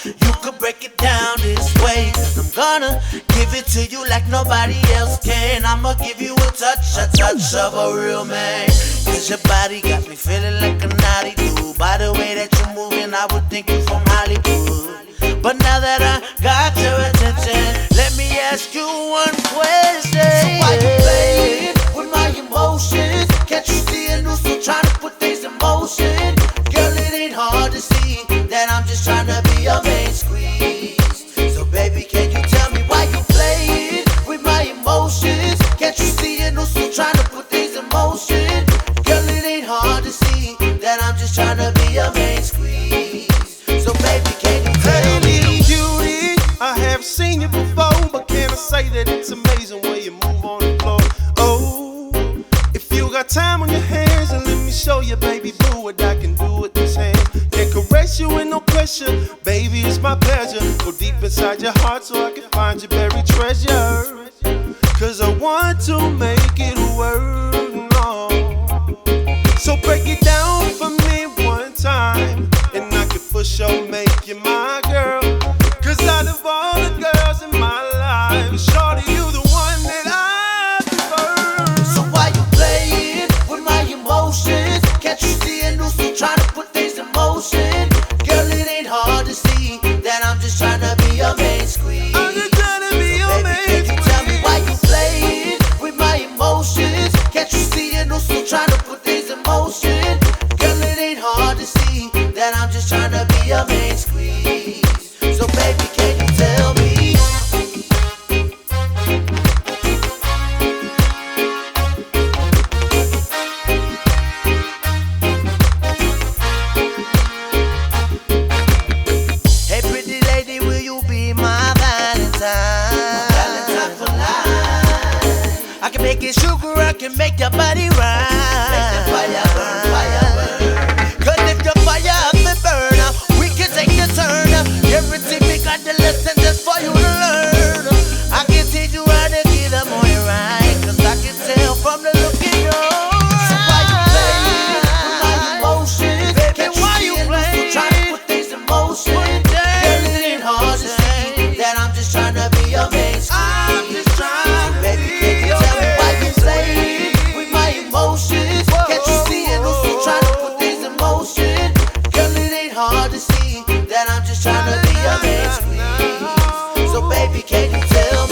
You could break it down this way, 'cause I'm gonna give it to you like nobody else can. I'ma give you a touch of a real man. 'Cause your body got me feeling like a naughty dude. By the way that you're moving, I would think you from Hollywood. But now that I got your attention, let me ask you one question. So why you playing with my emotions? Can't you see a new suit trying to put things in motion? Girl, it ain't hard to see that I'm just trying to be your main squeeze. So baby, can you tell me why you playing with my emotions? Can't you see a new suit trying to put things in motion? Girl, it ain't hard to see that I'm just trying to be your main squeeze. So baby, can you tell me? I have seen you before, but can I say that it's amazing when you move on the floor? Oh, if you got time on your hands, then let me show you, baby boo, what I can do with this hand. Can caress you with no pressure, baby, it's my pleasure. Go deep inside your heart so I can find your buried treasure. 'Cause I want to make it work, no. So break it down for me one time, and I can for sure make you my girl. 'Cause out of all the girls in my life, shorty, you the one that I prefer. So why you playing with my emotions? Can't you see a new suit trying to put things in motion? Girl, it ain't hard to see that I'm just trying to be your main squeeze. I'm just trying to be your main squeeze. Can you tell me why you playing with my emotions? Can't you see a new suit trying to put things in motion? Girl, it ain't hard to see that I'm just trying to be your main squeeze. So baby, can you tell me? Hey pretty lady, will you be my Valentine? My Valentine for life. I can make it sugar, I can make your body rise. Make the fire burn, fire burn. 'Cause if your fire has to burn, we can take a turn. Everything we got the lesson just for you to learn. I can teach you how to get them on your right, 'cause I can tell from the look in your eyes. So why you playing with my emotions? Baby, why you playing? Trying to put things in motion. Girl, it ain't hard to see that I'm just trying to be your main squeeze. I'm just trying to Baby, be can you your tell me why you main playing squeeze. with my emotions? Can't you see it? Also trying to put things in motion. Girl, it ain't hard to see that I'm just trying to be your main squeeze. So baby, can you tell me?